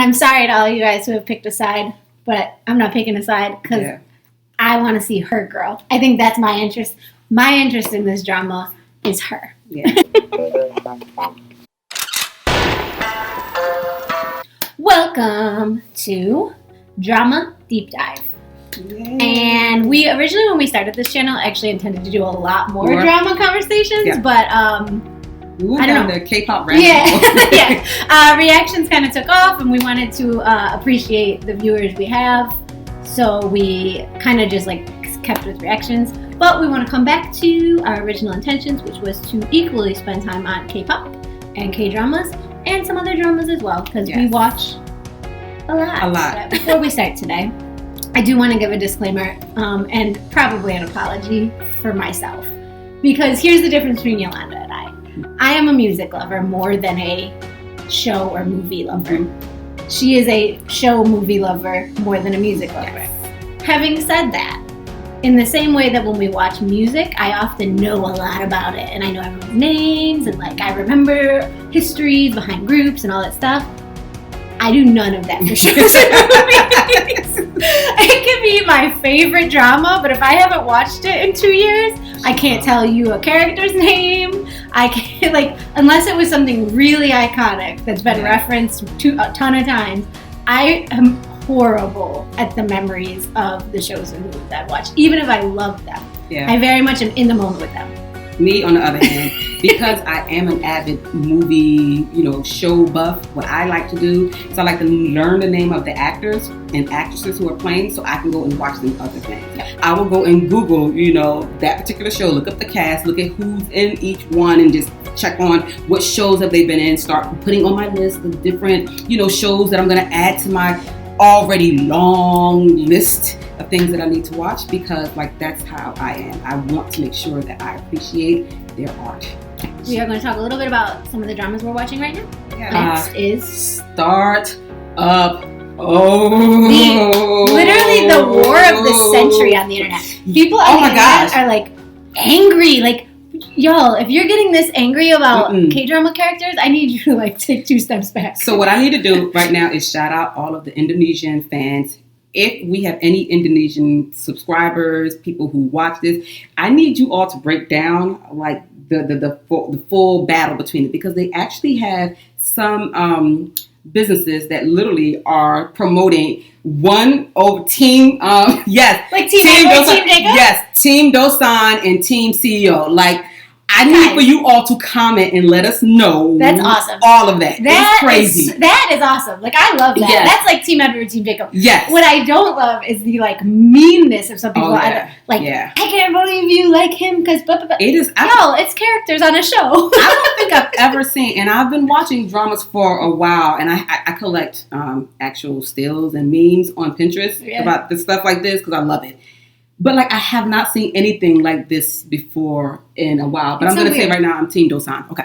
I'm sorry to all you guys who have picked a side, but I'm not picking a side because I want to see her girl. I think that's my interest. My interest in this drama is her. Yeah. Welcome to Drama Deep Dive. Yay. And we originally, when we started this channel, actually intended to do a lot more drama conversations, but I don't know. The K-pop rap. Yeah. Reactions kind of took off, and we wanted to appreciate the viewers we have, so we kind of just kept with reactions. But we want to come back to our original intentions, which was to equally spend time on K-pop and K-dramas and some other dramas as well, because we watch a lot. But before we start today, I do want to give a disclaimer and probably an apology for myself, because here's the difference between Yolanda and I. I am a music lover more than a show or movie lover. She is a show movie lover more than a music lover. Having said that, in the same way that when we watch music, I often know a lot about it, and I know everyone's names, and I remember histories behind groups and all that stuff. I do none of that for shows and movies. It can be my favorite drama, but if I haven't watched it in 2 years, I can't tell you a character's name. I can't, unless it was something really iconic that's been referenced a ton of times. I am horrible at the memories of the shows and movies I've watched, even if I love them. Yeah. I very much am in the moment with them. Me, on the other hand, because I am an avid movie, show buff, what I like to do is I like to learn the name of the actors and actresses who are playing so I can go and watch them other things. I will go and Google, that particular show, look up the cast, look at who's in each one, and just check on what shows have they been in, start putting on my list the different, shows that I'm going to add to my already long list of things that I need to watch, because that's how I am. I want to make sure that I appreciate their art. We are going to talk a little bit about some of the dramas we're watching right now. Next is Start Up. Literally the war of the century on the internet. People on the internet are angry. Y'all, if you're getting this angry about K-drama characters, I need you to take 2 steps back. So what I need to do right now is shout out all of the Indonesian fans. If we have any Indonesian subscribers, people who watch this, I need you all to break down the full battle between it, because they actually have some businesses that literally are promoting one over Team Team Jacob? Yes, Team Dosan and Team CEO. I need for you all to comment and let us know. That's awesome. All of that. It's crazy. That is awesome. I love that. Yes. That's Team Edward, Team Jacob. Yes. What I don't love is the meanness of some people. I can't believe you like him because it is. It's characters on a show. I don't think I've ever seen, and I've been watching dramas for a while, and I collect actual stills and memes on Pinterest about this stuff like this because I love it. But I have not seen anything like this before in a while. But I'm going to say right now, I'm Team Dosan. Okay.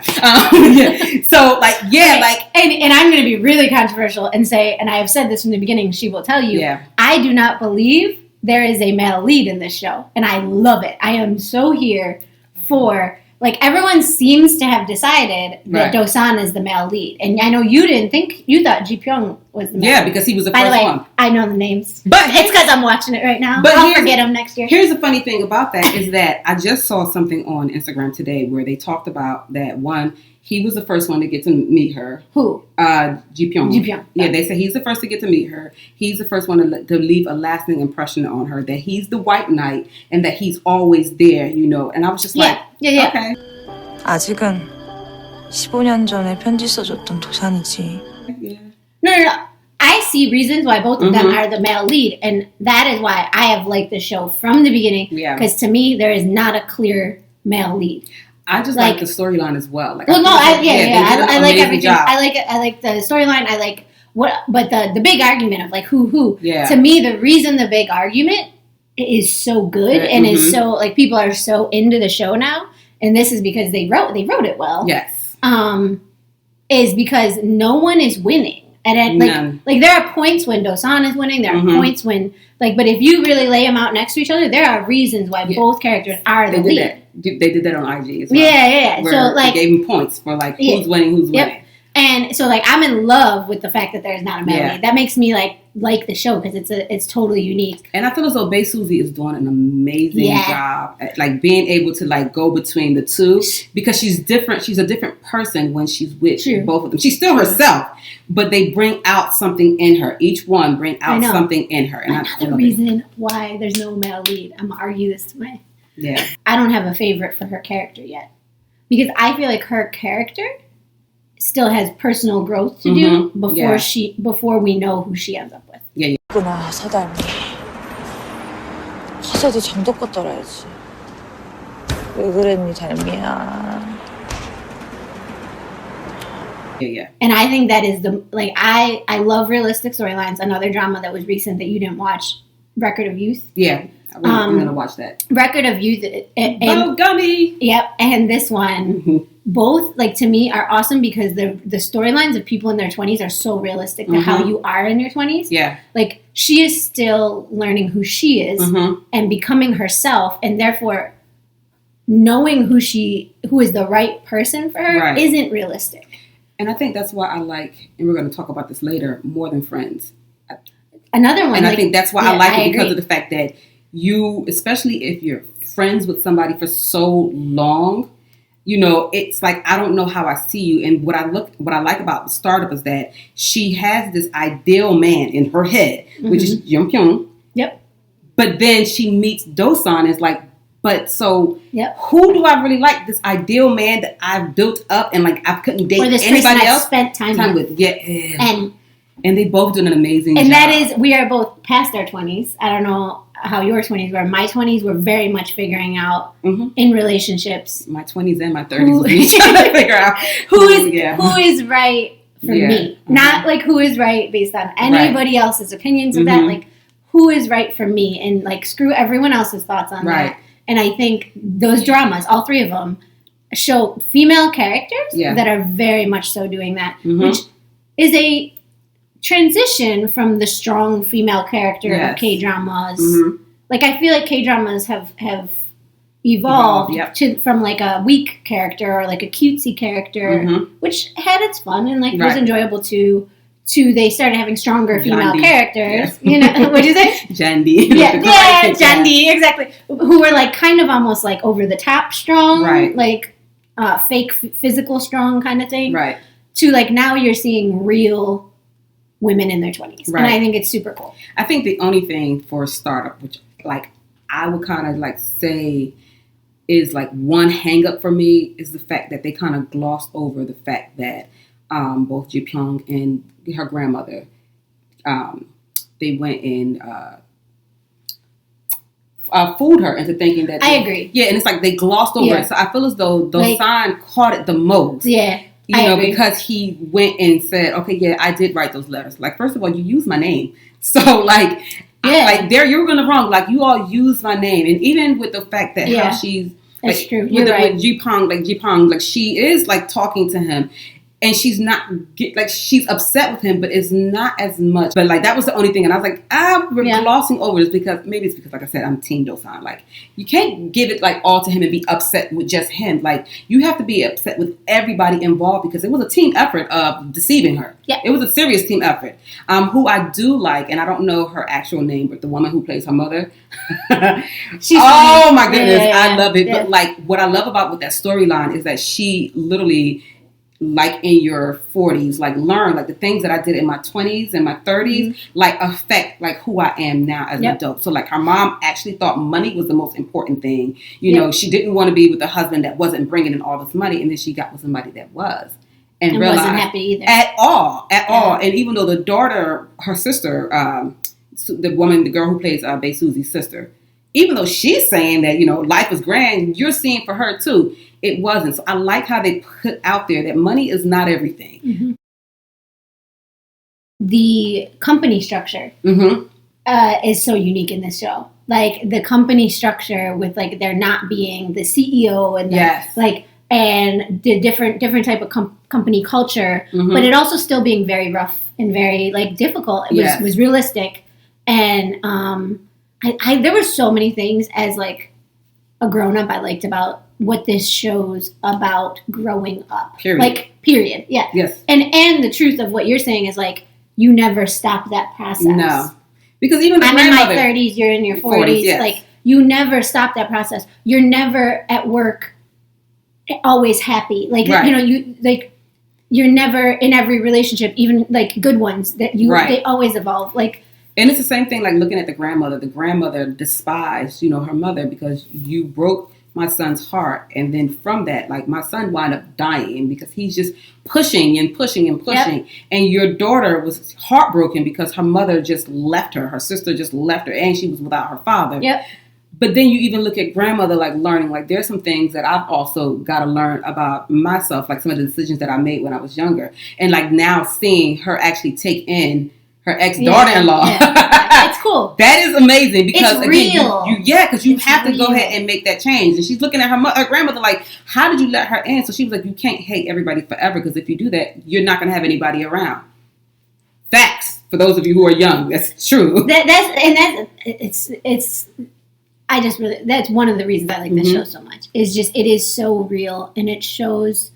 So and I'm going to be really controversial and say, and I have said this from the beginning, she will tell you, I do not believe there is a male lead in this show. And I love it. I am so here for, everyone seems to have decided that Dosan is the male lead. And I know you didn't think, you thought Ji Pyeong was the male lead. Yeah, because he was the first one. By the way, I know the names. But it's because I'm watching it right now. But I'll forget them next year. Here's the funny thing about that is that I just saw something on Instagram today where they talked about that he was the first one to get to meet her. Who? Ji Pyeong. Yeah, they say he's the first to get to meet her. He's the first one to leave a lasting impression on her. That he's the white knight and that he's always there, And I was just okay. 아직은 15년 전에 편지 써줬던 도산이지. No. I see reasons why both of them are the male lead, and that is why I have liked the show from the beginning. Because to me, there is not a clear male lead. I just like the storyline as well. I like everything. Job. I like the storyline. I like but the big argument of who. Yeah. To me, the reason the big argument is so good and is so people are so into the show now, and this is because they wrote it well. Yes. Is because no one is winning. And there are points when Dosan is winning. There are points when but if you really lay them out next to each other, there are reasons why both characters are the lead. They did that on IG as well. Yeah. Where they gave them points for who's winning, who's winning. And so, like, I'm in love with the fact that there's not a melody. Yeah. That makes me like the show because it's totally unique. And I feel as though SUZY is doing an amazing job at like being able to like go between the two because she's different. She's a different person when she's with both of them. She's still herself, but they bring out something in her. Each one bring out something in her. And another reason why there's no male lead. I'm gonna argue this way. Yeah, I don't have a favorite for her character yet because I feel like her character still has personal growth to do before we know who she ends up with. Yeah. 구나 서달미. 허세도 정도껏 떨어야지. 왜 그랬니 달미야. Yeah. And I think that is I love realistic storylines. Another drama that was recent that you didn't watch, Record of Youth. Yeah. I'm gonna watch that. Record of Youth Oh, gummy. Yep, and this one, both like to me are awesome because the storylines of people in their 20s are so realistic to how you are in your 20s. Yeah, like she is still learning who she is and becoming herself, and therefore knowing who is the right person for her isn't realistic. And I think that's why I like, and we're going to talk about this later, More Than Friends. Another one, and I think that's why I like it because of the fact that you, especially if you're friends with somebody for so long, you know, it's like, I don't know how I see you. And what I like about the startup is that she has this ideal man in her head, which is Ji Pyeong. Yep. But then she meets Dosan and is like, but so who do I really like? This ideal man that I've built up and like I couldn't date anybody else. Spent time with. Yeah. And they both doing an amazing job. And that is, we are both past our 20s. I don't know how your 20s were. My 20s were very much figuring out in relationships. My 20s and my 30s were trying to figure out who is right for me. Not like who is right based on anybody else's opinions of that. Like who is right for me, and like screw everyone else's thoughts on that. And I think those dramas, all three of them, show female characters that are very much so doing that, which is a transition from the strong female character of K-dramas. Like I feel like K-dramas have evolved from like a weak character or like a cutesy character, which had its fun and like was enjoyable to they started having stronger female characters. You know, what'd you say? Jandy. Jandy, exactly. Who were like kind of almost like over the top strong, like fake physical strong kind of thing. Right. To like now you're seeing real women in their 20s. And I think it's super cool. I think the only thing for a startup, which like I would kind of like say is like one hang up for me, is the fact that they kind of glossed over the fact that both Ji Pyeong and her grandmother, they went and fooled her into thinking that I agree. Yeah, and it's like they glossed over it. So I feel as though Dosan caught it the most. Yeah. You know, because he went and said, okay, yeah, I did write those letters. Like, first of all, you used my name. So, like, there you were going to wrong. Like, you all used my name. And even with the fact that how she's, like, that's true. With Ji Pyeong, like, she is, like, talking to him. And she's not, like, she's upset with him, but it's not as much. But, like, that was the only thing. And I was like, we're glossing over this because, maybe it's because, like I said, I'm Team Dosan. Like, you can't give it, like, all to him and be upset with just him. Like, you have to be upset with everybody involved because it was a team effort of deceiving her. Yeah. It was a serious team effort. Who I do like, and I don't know her actual name, but the woman who plays her mother. My goodness, I love it. But, like, what I love about with that storyline is that she literally, like in your 40s, like learn like the things that I did in my 20s and my 30s, like affect like who I am now as an adult. So like her mom actually thought money was the most important thing. You know, she didn't want to be with a husband that wasn't bringing in all this money, and then she got with somebody that was. And realized wasn't happy either. At all. And even though the daughter, her sister, the girl who plays SUZY's sister, even though she's saying that, you know, life is grand, you're seeing for her too. It wasn't. So I like how they put out there that money is not everything. The company structure is so unique in this show. Like the company structure with like there not being the CEO and and the different type of company culture, but it also still being very rough and very like difficult. It was realistic, and I there were so many things as like a grown up I liked about what this shows about growing up. Period. Like Period. Yeah. Yes. And the truth of what you're saying is like you never stop that process. No. Because even the I'm in grandmother, my 30s, you're in your 40s. yes. Like you never stop that process. You're never at work always happy. Like Right. you know, you like you're never in every relationship, even like good ones that you Right. they always evolve. Like and it's the same thing like looking at the grandmother. The grandmother despised, you know, her mother because you broke my son's heart, and then from that, like my son wound up dying because he's just pushing and pushing and pushing. Yep. And your daughter was heartbroken because her mother just left her. Her sister just left her, and she was without her father. Yep. But then you even look at grandmother, like learning, like there's some things that I've also got to learn about myself, like some of the decisions that I made when I was younger. And like now seeing her actually take in her ex-daughter-in-law. Yeah. It's cool. That is amazing because It's again, real. because you It's have to go real. ahead and make that change. And she's looking at her grandmother like, how did you let her in? So she was like, you can't hate everybody forever because if you do that, you're not going to have anybody around. Facts for those of you who are young. That's true. That's one of the reasons I like this Mhm. show so much. Is just it is so real and it shows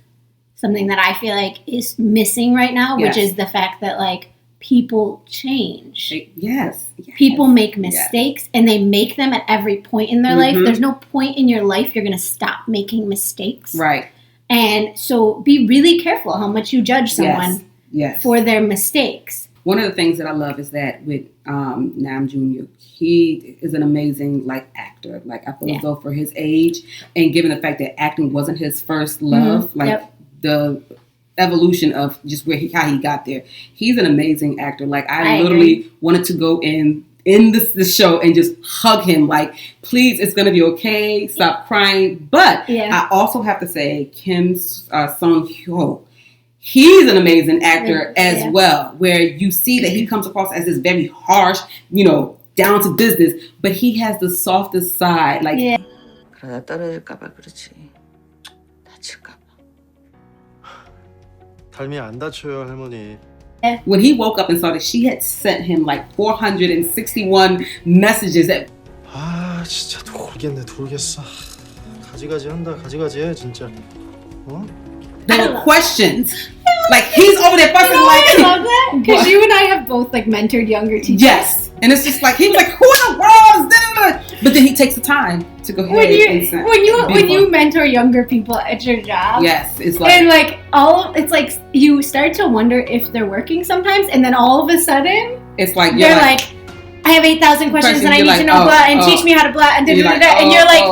something that I feel like is missing right now, which Yes. is the fact that like people change. Yes. People make mistakes and they make them at every point in their life. Mhm. There's no point in your life you're going to stop making mistakes. Right. And so be really careful how much you judge someone Yes. for their mistakes. One of the things that I love is that with Nam Jr., he is an amazing like actor. Like I feel as though for his age and given the fact that acting wasn't his first love, like the evolution of just how he got there. He's an amazing actor. Like I literally wanted to go in the show and just hug him. Like, please, it's gonna be okay. Stop crying. But I also have to say, Kim Sung-ho. He's an amazing actor as well, where you see that he comes across as this very harsh, you know, down to business, but he has the softest side. Like, 그러다 떨어질까봐 그렇지. 다칠까봐. 닮이 안 다쳐요, 할머니. when he woke up and saw that she had sent him like 461 messages that 아, 진짜 돌겠어. 가지가지 한다, 가지가지 해, 진짜. 어? there were questions. Like he's over there fussing like. I love that because you and I have both like mentored younger teachers. Yes, and it's just like he was like, "Who in the world is this?" But then he takes the time to go ahead and send. When you mentor younger people at your job. Yes, it's like and like it's like you start to wonder if they're working sometimes, and then all of a sudden it's like they're like, I have 8,000 questions and I need to know blah and teach me how to blah and da da da, and you're like,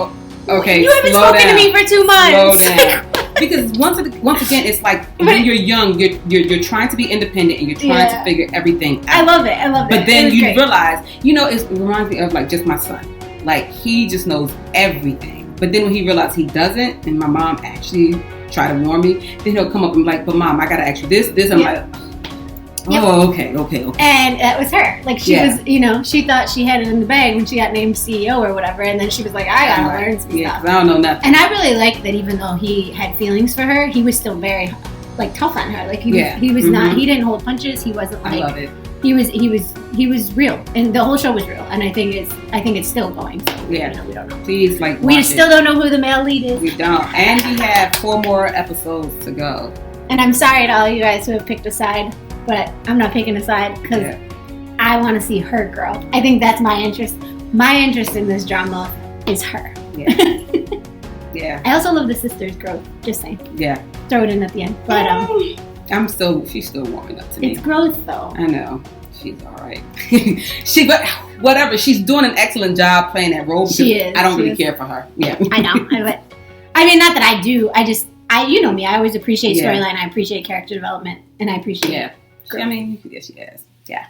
okay, you haven't spoken to me for 2 months. Slow down. Because once again, it's like when you're young, you're trying to be independent and you're trying to figure everything out. I love it. But then you realize, you know, it reminds me of like just my son. Like he just knows everything. But then when he realized he doesn't, and my mom actually tried to warn me, then he'll come up and be like, "But mom, I gotta ask you this." I'm like, "Oh, okay." And that was her. Like she was, you know, she thought she had it in the bag when she got named CEO or whatever, and then she was like, "I gotta learn some stuff." I don't know nothing. And I really liked that even though he had feelings for her, he was still very like tough on her. Like he was not. He didn't hold punches. He wasn't like. I love it. He was real, and the whole show was real. And I think it's still going. So we don't know. Please, like we still don't know who the male lead is. We don't, and we have 4 more episodes to go. And I'm sorry to all you guys who have picked a side, but I'm not picking a side because I want to see her grow. I think that's my interest. My interest in this drama is her. Yeah. I also love the sisters' growth. Just saying. Yeah. Throw it in at the end. But she's still warming up to me. It's growth though. I know. She's all right. But whatever. She's doing an excellent job playing that role. She is. I don't really care for her. Yeah. I know. I mean, not that I do. You know me. I always appreciate storyline. I appreciate character development, and I appreciate. Yeah. I mean, yes, she has. Yeah.